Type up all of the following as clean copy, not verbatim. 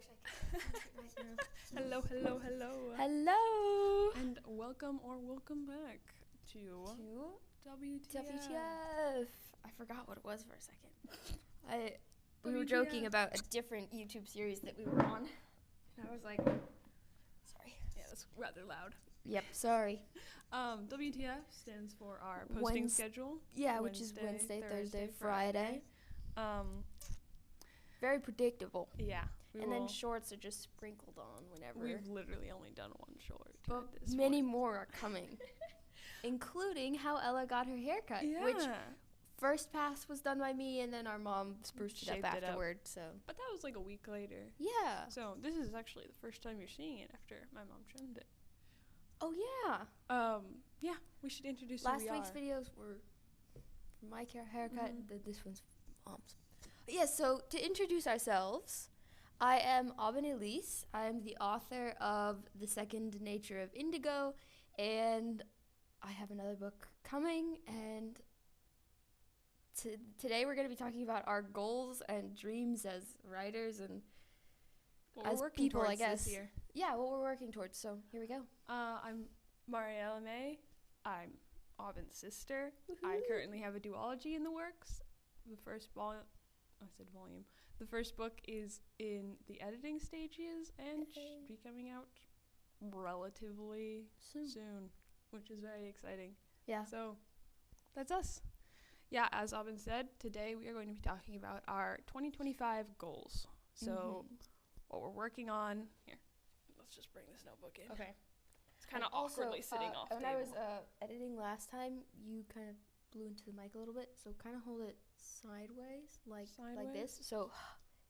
wish I could right now. Hello, hello, hello. Hello. And welcome back to WTF. WTF. I forgot what it was for a second. We were WTF. joking about a different YouTube series that we were on. And I was like, sorry. Yeah, that's rather loud. Yep, sorry. WTF stands for our posting schedule. Yeah, which is Wednesday, Thursday, Friday. Very predictable. Yeah. And then shorts are just sprinkled on whenever. We've literally only done one short. But many more are coming. Including how Ella got her haircut. Yeah. Which first pass was done by me, and then our mom spruced it up afterward. So. But that was like a week later. Yeah. So this is actually the first time you're seeing it after my mom trimmed it. Oh, yeah. Yeah, we should introduce Last who we week's are. videos were for my haircut, and this one's mom's. Yeah, so to introduce ourselves, I am Aubin Elise. I am the author of The Second Nature of Indigo, and I have another book coming, and today we're going to be talking about our goals and dreams as writers and as people, I guess. This year. Yeah, what we're working towards, so here we go. I'm Mariella May. I'm Aubin's sister. Woo-hoo. I currently have a duology in the works. The first volume. The first book is in the editing stages and should be coming out relatively soon, which is very exciting. Yeah. So that's us. Yeah, as Aubin said, today we are going to be talking about our 2025 goals. So what we're working on. Here, let's just bring this notebook in. Okay. It's kind of awkwardly sitting off the when table. I was editing last time, you kind of blew into the mic a little bit, so kind of hold it sideways, like this. So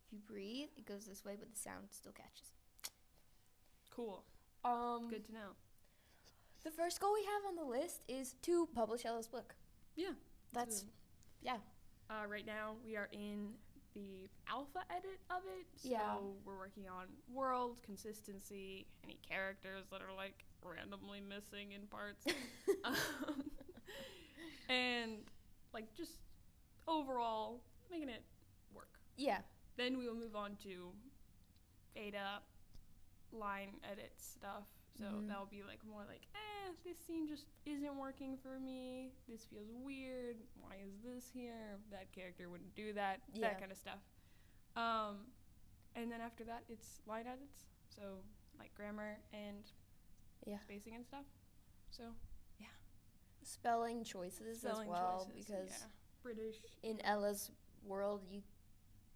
if you breathe, it goes this way, but the sound still catches. Cool. Good to know. The first goal we have on the list is to publish Ella's book. Yeah. Yeah. Right now we are in the alpha edit of it, so we're working on world, consistency, any characters that are like randomly missing in parts. And like just overall making it work. Yeah. Then we will move on to beta line edit stuff. So that'll be like more like, this scene just isn't working for me. This feels weird. Why is this here? That character wouldn't do that. Yeah. That kind of stuff. And then after that, it's line edits. So like grammar and spacing and stuff. So yeah. Spelling choices as well, because British. in Ella's world,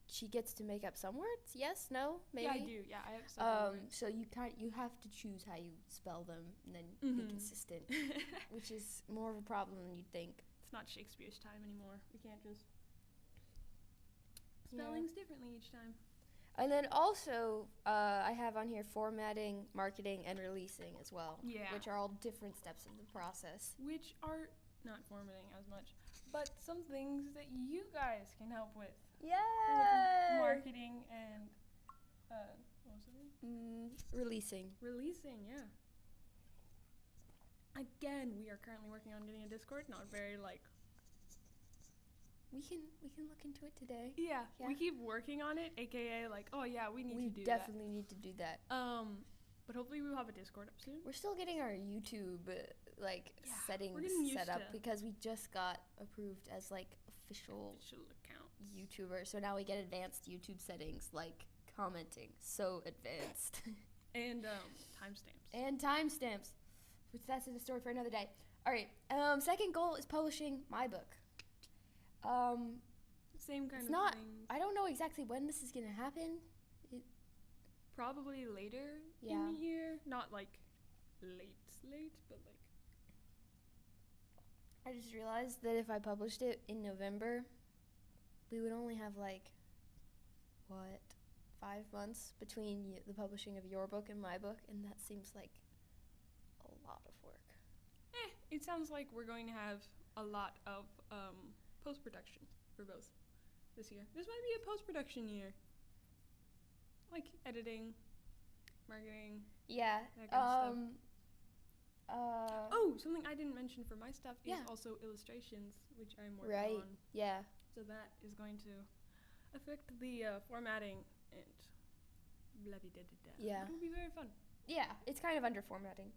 she gets to make up some words. Yes, no, maybe. Yeah, I do. Yeah, I have some words. So you have to choose how you spell them and then be consistent, which is more of a problem than you'd think. It's not Shakespeare's time anymore. We can't just spellings differently each time. And then also, I have on here formatting, marketing, and releasing as well. Yeah. Which are all different steps of the process. Which are not formatting as much, but some things that you guys can help with. Yeah. Marketing and what was it? Releasing. Releasing, yeah. Again, we are currently working on getting a Discord. Not very like. We can look into it today. Yeah, we keep working on it, aka like, oh yeah, we need to do that. We definitely need to do that. But hopefully we'll have a Discord up soon. We're still getting our YouTube settings set up because we just got approved as like official account YouTuber. So now we get advanced YouTube settings like commenting. So advanced. And timestamps. Which that's a story for another day. All right. Second goal is publishing my book. Same kind of thing. I don't know exactly when this is gonna happen. Probably later in the year. Not like late, but like. I just realized that if I published it in November, we would only have 5 months between the publishing of your book and my book, and that seems like a lot of work. It sounds like we're going to have a lot of post-production for both this year. This might be a post-production year. Like editing, marketing. Yeah. That kind of stuff. Something I didn't mention for my stuff is also illustrations, which I'm working on. Right. Yeah. So that is going to affect the formatting and blah-de-da-da-da. Yeah. It would be very fun. Yeah, it's kind of under formatting.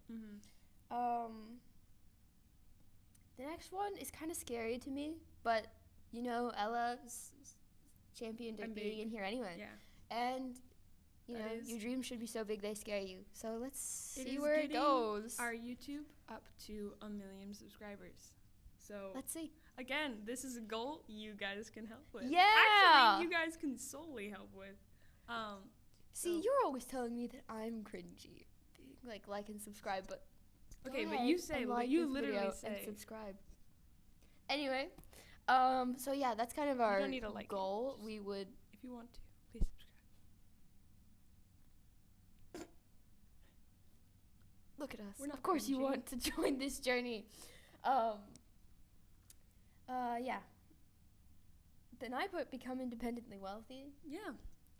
The next one is kind of scary to me, but you know, Ella's championed it being in here anyway. Yeah. And you That know, is- your dreams should be so big they scare you. So let's see where it goes. Our YouTube up to 1 million subscribers. So Let's see. again, this is a goal you guys can help with. Yeah. Actually, you guys can solely help with. See, so- you're always telling me that I'm cringy. Being like and subscribe, but Okay, go but ahead you say, and but like you this literally video say. and subscribe. Anyway, so yeah, that's kind of our don't need to like it, goal. just- We would If you want to, please subscribe. look at us. We're not Of course, you cringy. want to join this journey. Yeah. Then I put become independently wealthy. Yeah.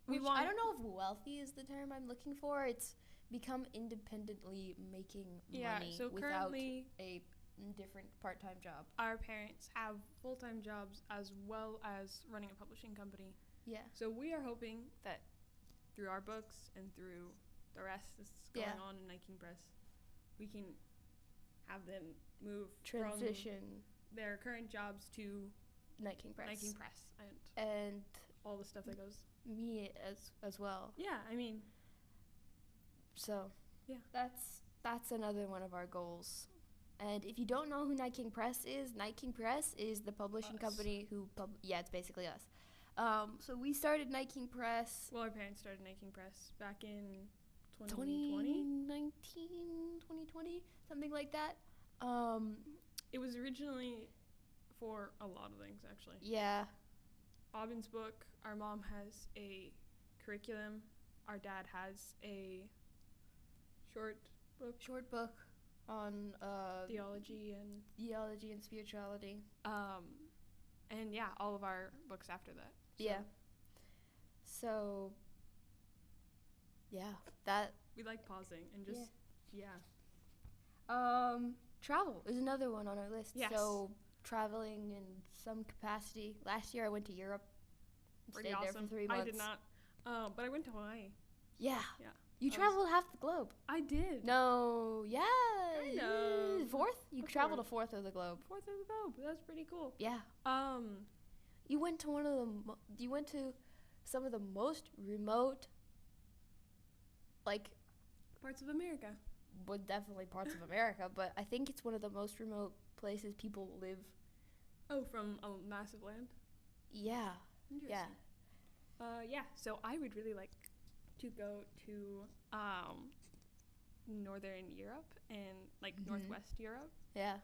Which I don't know if wealthy is the term I'm looking for. It's become independently making money so without currently a different part-time job. our parents have full-time jobs as well as running a publishing company. Yeah. So we are hoping that through our books and through the rest that's going on in Night King Press, we can have them move Transition from their current jobs to Night King Press. Night King Press and And all the stuff that goes. me as well. Yeah, I mean, So Yeah. that's another one of our goals. And if you don't know who Night King Press is the publishing Us. company who it's basically us. So we started Night King Press well, our parents started Night King Press back in 2020. 2020, something like that. It was originally for a lot of things, actually. Yeah. Aubin's book, our mom has a curriculum, our dad has a short Short book on theology and spirituality. and yeah, all of our books after that. So Yeah. So yeah, that we like pausing and just travel is another one on our list. Yes. So traveling in some capacity. Last year I went to Europe. pretty Stayed awesome. there for 3 months. I did not, but I went to Hawaii. Yeah. Yeah. You I was- traveled half the globe. I did. No, yeah. Kind of. Fourth? You A traveled fourth. a fourth of the globe. Fourth of the globe. That's pretty cool. Yeah. You went to you went to some of the most remote, like, Parts of America. well, definitely parts of America, but I think it's one of the most remote places people live. Oh, from a massive land. Yeah. Interesting. Yeah. Yeah. So I would really like to go to Northern Europe and like Northwest Europe. Yeah.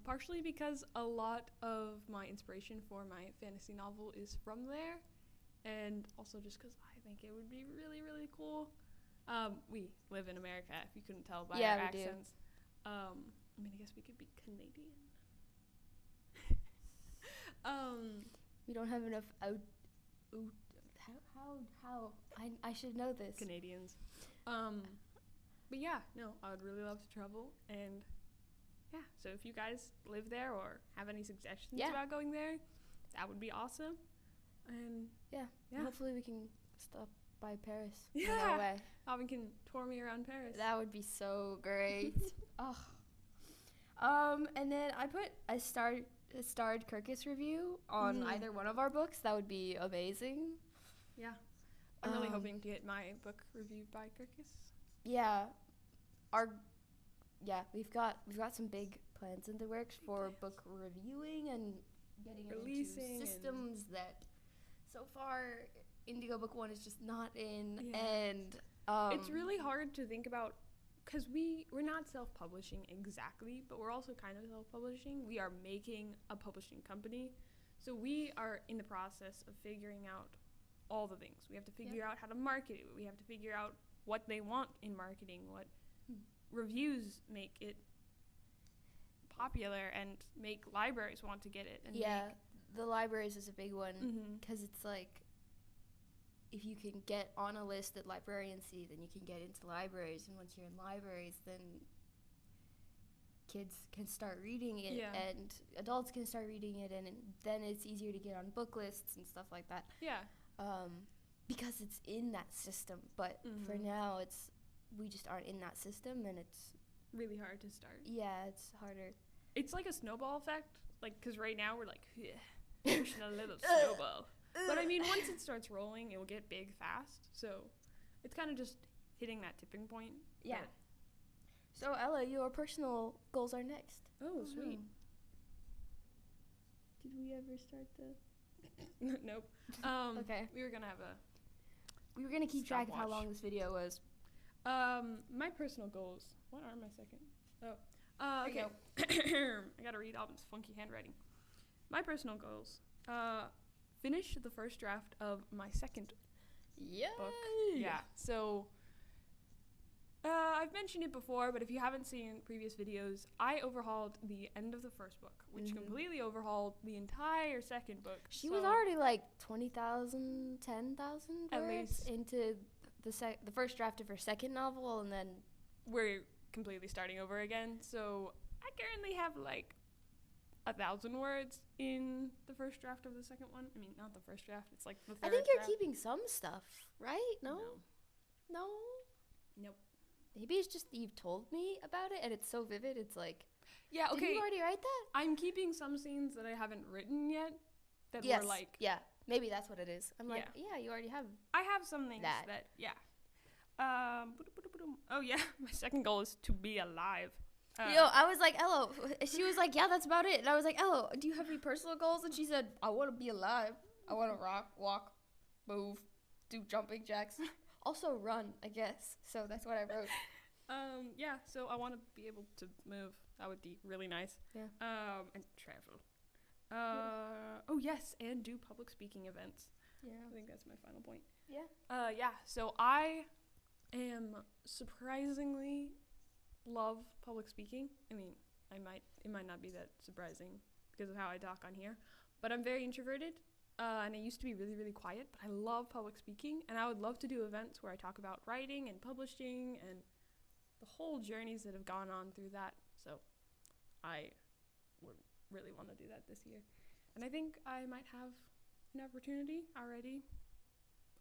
Partially because a lot of my inspiration for my fantasy novel is from there, and also just because I think it would be really, really cool. We live in America, if you couldn't tell by Yeah, our we do. accents. I mean, I guess we could be Canadian. We don't have enough how I should know this. Canadians. But yeah, no, I would really love to travel, and yeah, so if you guys live there or have any suggestions about going there, that would be awesome. And Yeah. yeah, Hopefully we can stop by Paris on Yeah. our way. Aubin can tour me around Paris. That would be so great. Oh. And then I starred Kirkus review on either one of our books. That would be amazing. Yeah, I'm really hoping to get my book reviewed by Kirkus. Yeah. We've got some big plans in the works for book reviewing and getting it Releasing into systems that so far Indigo Book 1 is just not in. Yeah. And It's really hard to think about because we're not self-publishing exactly, but we're also kind of self-publishing. We are making a publishing company, so we are in the process of figuring out all the things. We have to figure out how to market it. We have to figure out what they want in marketing, what reviews make it popular and make libraries want to get it. And the libraries is a big one Mhm. because it's like if you can get on a list that librarians see, then you can get into libraries, and once you're in libraries, then kids can start reading it and adults can start reading it, and then it's easier to get on book lists and stuff like that. Yeah. because it's in that system. But for now, we just aren't in that system, and it's really hard to start. Yeah, it's harder. It's like a snowball effect, like, because right now we're like, pushing a little snowball. But I mean, once it starts rolling, it will get big fast. So it's kind of just hitting that tipping point. Yeah. So Ella, your personal goals are next. Oh, sweet. No. Did we ever start the? Nope. Okay. We were gonna keep track of how long this video was. My personal goals. What are my second? Oh. Okay. I gotta read Aubin's funky handwriting. My personal goals. Finish the first draft of my second book. Yeah. So, I've mentioned it before, but if you haven't seen previous videos, I overhauled the end of the first book, which completely overhauled the entire second book. She was already like 20,000, 10,000 words into the first draft of her second novel, and then we're completely starting over again. So I currently have like 1,000 words in the first draft of the second one. I mean, not the first draft. It's like the third. I think you're draft. keeping some stuff, right? No. Nope. Maybe it's just that you've told me about it, and it's so vivid. It's like, yeah, okay. Did you already write that? I'm keeping some scenes that I haven't written yet. That were like, yeah, maybe that's what it is. I'm like, yeah, you already have. I have some things that oh yeah, my second goal is to be alive. I was like, Ella. She was like, yeah, that's about it. And I was like, Ella, do you have any personal goals? And she said, I want to be alive. I want to rock, walk, move, do jumping jacks. Also run, I guess. So that's what I wrote. Yeah, so I want to be able to move. That would be really nice. Yeah. And travel. Oh yes, and do public speaking events. Yeah. I think that's my final point. Yeah. Yeah, so I am surprisingly love public speaking. I mean, it might not be that surprising because of how I talk on here, but I'm very introverted. And I used to be really, really quiet, but I love public speaking, and I would love to do events where I talk about writing and publishing and the whole journeys that have gone on through that. So I would really want to do that this year. And I think I might have an opportunity already.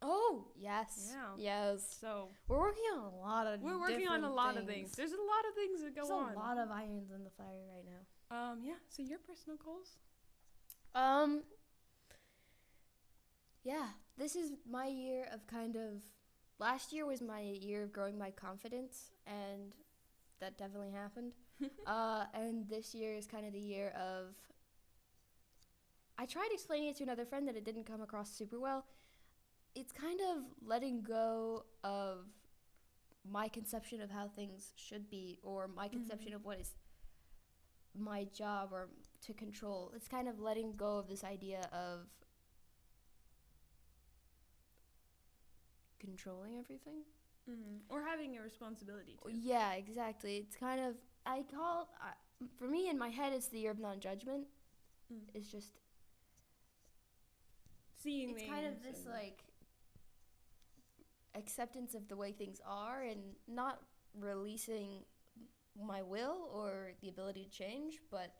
Oh, yes. Yeah. Yes. So we're working on a lot of things. There's a lot of things that go on. There's a lot of irons in the fire right now. Yeah. So your personal goals? Yeah, this is my year of last year was my year of growing my confidence, and that definitely happened. And this year is kind of the year of, I tried explaining it to another friend that it didn't come across super well. It's kind of letting go of my conception of how things should be, or my conception of what is my job or to control. It's kind of letting go of this idea of controlling everything. Or having a responsibility too. Yeah, exactly. It's kind of, for me in my head, it's the year of non-judgment. It's just seeing it's kind of this like acceptance of the way things are, and not releasing my will or the ability to change, but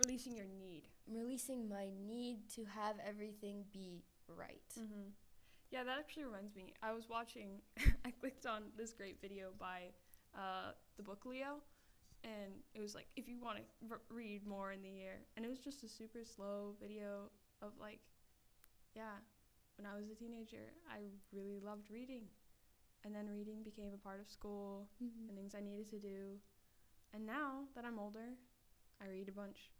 releasing your need. Releasing my need to have everything be right. Yeah, that actually reminds me. I was watching, I clicked on this great video by the book Leo, and it was like, if you want to read more in the year. And it was just a super slow video of like, yeah, when I was a teenager, I really loved reading. And then reading became a part of school and things I needed to do. And now that I'm older, I read a bunch.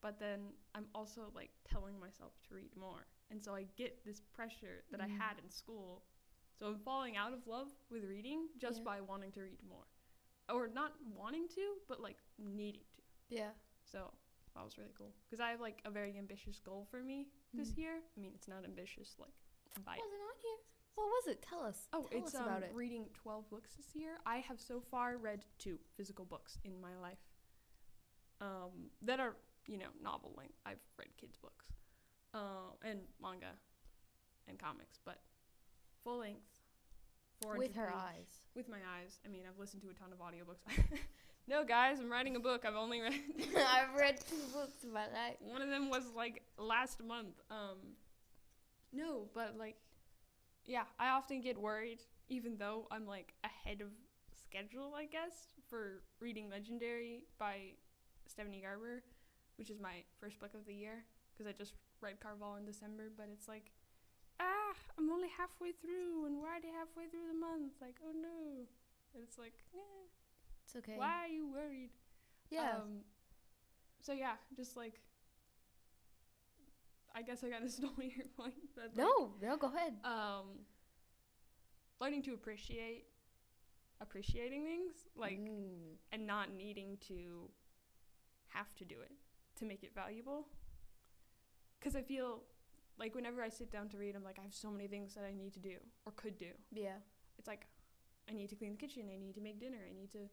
But then I'm also like telling myself to read more. And so I get this pressure that I had in school. So I'm falling out of love with reading just by wanting to read more. Or not wanting to, but like needing to. Yeah. So that was really cool. Because I have like a very ambitious goal for me this year. I mean, it's not ambitious like by... Wasn't on here. What was it? Tell us. Oh, Tell it's us about it. Reading 12 books this year. I have so far read 2 physical books in my life. That are, novel length. I've read kids' books. And manga and comics, but full length. With her eyes. With my eyes. I mean, I've listened to a ton of audiobooks. No, guys, I'm writing a book. I've only read... I've read 2 books in my life. One of them was, like, last month. No, but, like, yeah, I often get worried, even though I'm like ahead of schedule, I guess, for reading Legendary by Stephanie Garber, which is my first book of the year, because I just read Carval in December, but it's like, I'm only halfway through, and we're already halfway through the month. Like, oh no. And it's like, It's okay. why are you worried? Yeah. So yeah, just like, I guess I kind of stole your point. But No, go ahead. Learning to appreciating things, like, and not needing to have to do it to make it valuable. Because I feel like whenever I sit down to read, I'm like, I have so many things that I need to do or could do. Yeah. It's like, I need to clean the kitchen, I need to make dinner, I need to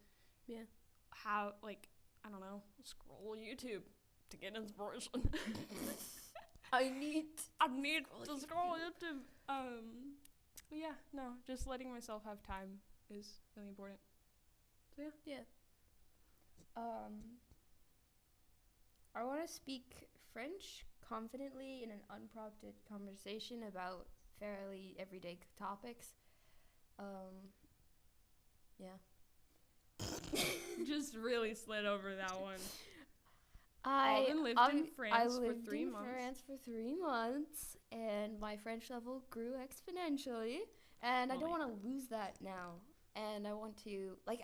have, like, I don't know, scroll YouTube to get inspiration. I need to scroll YouTube. But yeah, no, just letting myself have time is really important. So yeah. I want to speak French confidently in an unprompted conversation about fairly everyday topics. Yeah. Just really slid over that one. I lived in France for 3 months. France for 3 months, and my French level grew exponentially. And I don't want to lose that now. And I want to, like,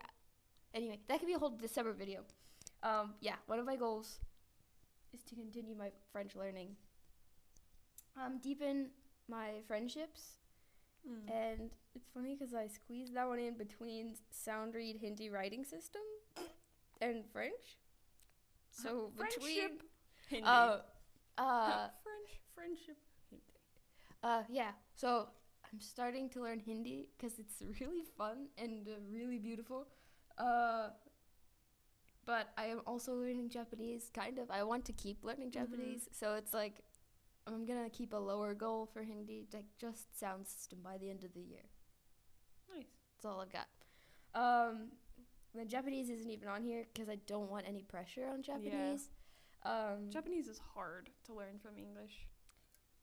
anyway, that could be a whole December video. Yeah, one of my goals is to continue my French learning. Deepen my friendships. And it's funny because I squeezed that one in between sound read Hindi writing system and French. So between Hindi. Friendship Hindi. Yeah. So I'm starting to learn Hindi because it's really fun and really beautiful. But I am also learning Japanese, kind of. I want to keep learning Japanese, so it's like I'm gonna keep a lower goal for Hindi, like just sound system by the end of the year. Nice. That's all I've got. The Japanese isn't even on here because I don't want any pressure on Japanese. Yeah. Japanese is hard to learn from English.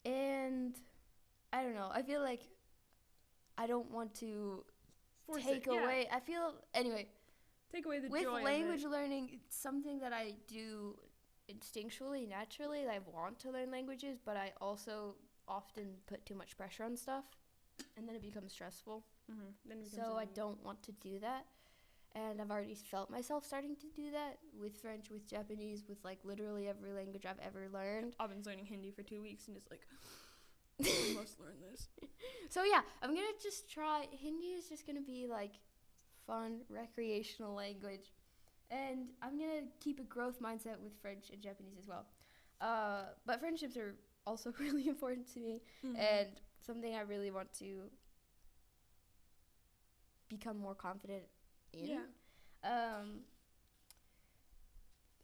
And I don't know. I feel like I don't want to take away. I feel, anyway, take away the with joy language learning, it's something that I do instinctually, naturally. I want to learn languages, but I also often put too much pressure on stuff, and then it becomes stressful. Then it becomes so I don't want to do that. And I've already felt myself starting to do that with French, with Japanese, with like literally every language I've ever learned. Aubin's learning Hindi for 2 weeks and is like, I must learn this. So yeah, I'm going to just try. Hindi is just going to be like fun, recreational language. And I'm going to keep a growth mindset with French and Japanese as well. But friendships are also really important to me and something I really want to become more confident in. Yeah.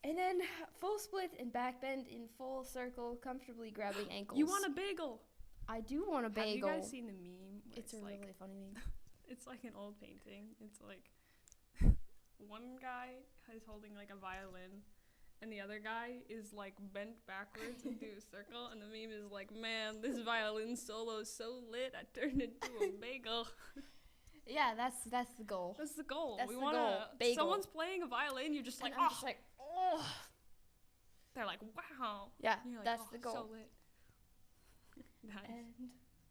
And then full split and backbend in full circle, comfortably grabbing ankles. You want a bagel? I do want a bagel. Have you guys seen the meme? It's a really funny meme. It's like an old painting. It's like one guy is holding like a violin and the other guy is like bent backwards into a circle, and the meme is like, man, this violin solo is so lit, I turned into a bagel. Yeah, that's the goal. That's the goal. That's we the want goal. Bagel. Someone's playing a violin, you're just like, and I'm just like, oh. They're like, wow. Yeah, like, that's the goal. So lit. Nice.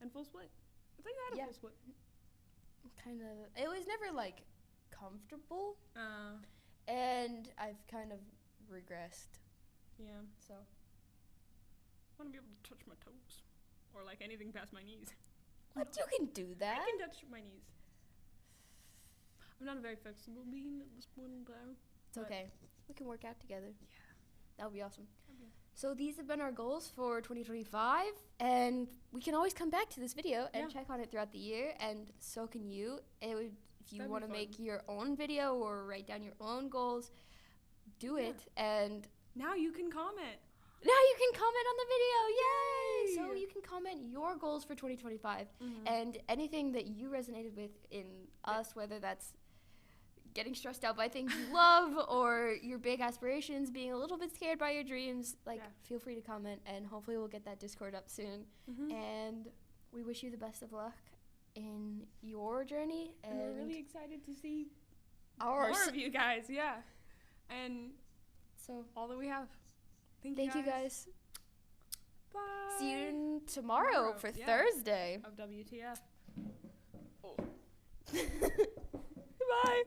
And full split. I think I had a full split. Kind of. It was never like comfortable. And I've kind of regressed. Yeah. So. I want to be able to touch my toes. Or like anything past my knees. What? You can do that? I can touch my knees. I'm not a very flexible being at this point in time. It's okay. We can work out together. Yeah. That would be awesome. So these have been our goals for 2025, and we can always come back to this video and check on it throughout the year, and so can you. If you want to make your own video or write down your own goals, do it. And now you can comment. Now you can comment on the video. Yay! So you can comment your goals for 2025 and anything that you resonated with in us, whether that's getting stressed out by things you love or your big aspirations, being a little bit scared by your dreams. Feel free to comment, and hopefully we'll get that Discord up soon. And we wish you the best of luck, in your journey. And we're really excited to see more of you guys, yeah. And so all that we have. Thank you guys. Bye. See you tomorrow for Thursday of WTF. Oh. Bye.